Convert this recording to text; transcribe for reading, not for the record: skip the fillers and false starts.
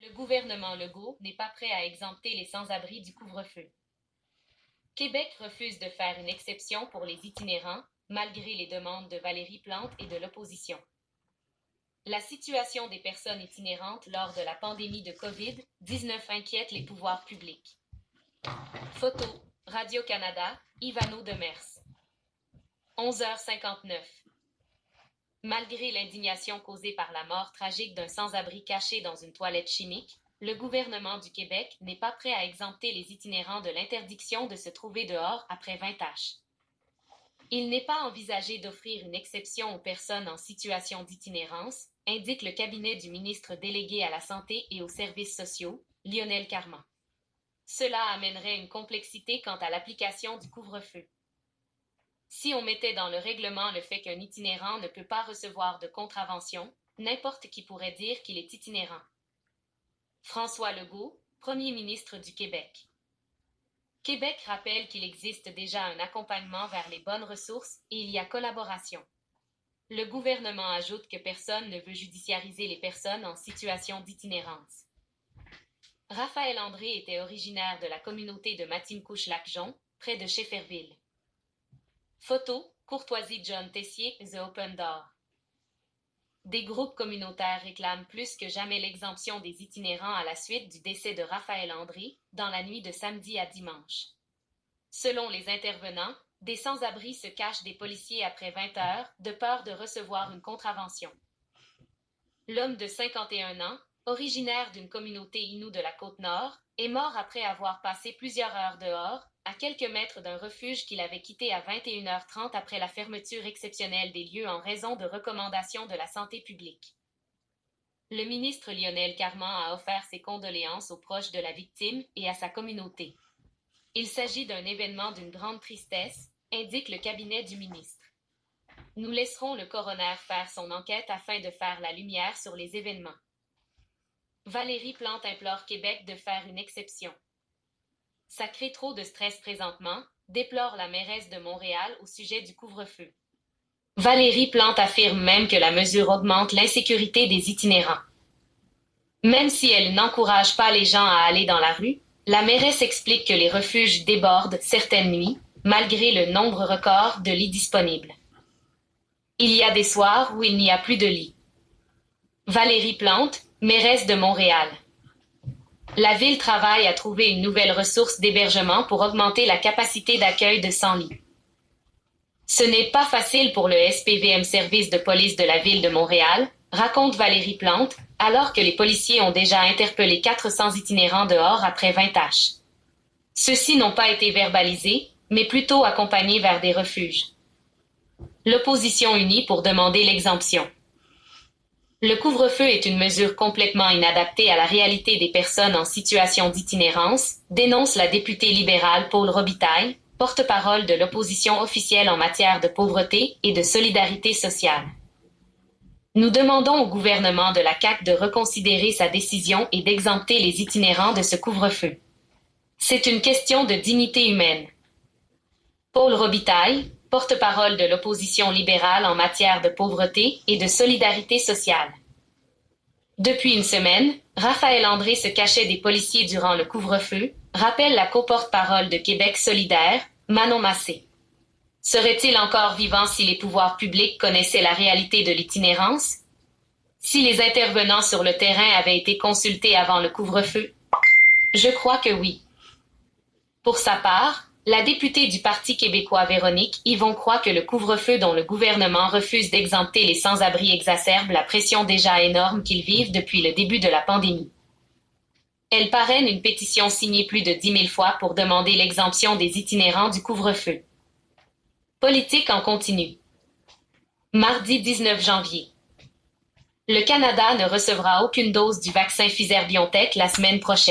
Le gouvernement Legault n'est pas prêt à exempter les sans-abri du couvre-feu. Québec refuse de faire une exception pour les itinérants, malgré les demandes de Valérie Plante et de l'opposition. La situation des personnes itinérantes lors de la pandémie de COVID-19 inquiète les pouvoirs publics. Photo, Radio-Canada, Ivano Demers. 11h59. Malgré l'indignation causée par la mort tragique d'un sans-abri caché dans une toilette chimique, le gouvernement du Québec n'est pas prêt à exempter les itinérants de l'interdiction de se trouver dehors après 20 tâches. Il n'est pas envisagé d'offrir une exception aux personnes en situation d'itinérance, indique le cabinet du ministre délégué à la Santé et aux Services sociaux, Lionel Carman. Cela amènerait une complexité quant à l'application du couvre-feu. Si on mettait dans le règlement le fait qu'un itinérant ne peut pas recevoir de contravention, n'importe qui pourrait dire qu'il est itinérant. François Legault, Premier ministre du Québec. Québec rappelle qu'il existe déjà un accompagnement vers les bonnes ressources et il y a collaboration. Le gouvernement ajoute que personne ne veut judiciariser les personnes en situation d'itinérance. Raphaël André était originaire de la communauté de Matimcouche-Lac-Jon, près de Shefferville. Photo, Courtoisie John Tessier, The Open Door. Des groupes communautaires réclament plus que jamais l'exemption des itinérants à la suite du décès de Raphaël André, dans la nuit de samedi à dimanche. Selon les intervenants, des sans-abri se cachent des policiers après 20 heures, de peur de recevoir une contravention. L'homme de 51 ans, originaire d'une communauté inoue de la Côte-Nord, est mort après avoir passé plusieurs heures dehors, à quelques mètres d'un refuge qu'il avait quitté à 21h30 après la fermeture exceptionnelle des lieux en raison de recommandations de la santé publique. Le ministre Lionel Carman a offert ses condoléances aux proches de la victime et à sa communauté. Il s'agit d'un événement d'une grande tristesse, indique le cabinet du ministre. Nous laisserons le coroner faire son enquête afin de faire la lumière sur les événements. Valérie Plante implore Québec de faire une exception. Ça crée trop de stress présentement, déplore la mairesse de Montréal au sujet du couvre-feu. Valérie Plante affirme même que la mesure augmente l'insécurité des itinérants. Même si elle n'encourage pas les gens à aller dans la rue, la mairesse explique que les refuges débordent certaines nuits, malgré le nombre record de lits disponibles. Il y a des soirs où il n'y a plus de lits. Valérie Plante, mairesse de Montréal. La ville travaille à trouver une nouvelle ressource d'hébergement pour augmenter la capacité d'accueil de 100 lits. Ce n'est pas facile pour le SPVM service de police de la ville de Montréal, raconte Valérie Plante, alors que les policiers ont déjà interpellé 400 itinérants dehors après 20 tâches. Ceux-ci n'ont pas été verbalisés, mais plutôt accompagnés vers des refuges. L'opposition unie pour demander l'exemption. Le couvre-feu est une mesure complètement inadaptée à la réalité des personnes en situation d'itinérance, dénonce la députée libérale Paul Robitaille, porte-parole de l'opposition officielle en matière de pauvreté et de solidarité sociale. Nous demandons au gouvernement de la CAQ de reconsidérer sa décision et d'exempter les itinérants de ce couvre-feu. C'est une question de dignité humaine. Paul Robitaille, porte-parole de l'opposition libérale en matière de pauvreté et de solidarité sociale. Depuis une semaine, Raphaël André se cachait des policiers durant le couvre-feu, rappelle la co-porte-parole de Québec solidaire, Manon Massé. Serait-il encore vivant si les pouvoirs publics connaissaient la réalité de l'itinérance? Si les intervenants sur le terrain avaient été consultés avant le couvre-feu? Je crois que oui. Pour sa part, la députée du Parti québécois Véronique Yvon croit que le couvre-feu dont le gouvernement refuse d'exempter les sans-abri exacerbe la pression déjà énorme qu'ils vivent depuis le début de la pandémie. Elle parraine une pétition signée plus de 10 000 fois pour demander l'exemption des itinérants du couvre-feu. Politique en continu. Mardi 19 janvier. Le Canada ne recevra aucune dose du vaccin Pfizer-BioNTech la semaine prochaine.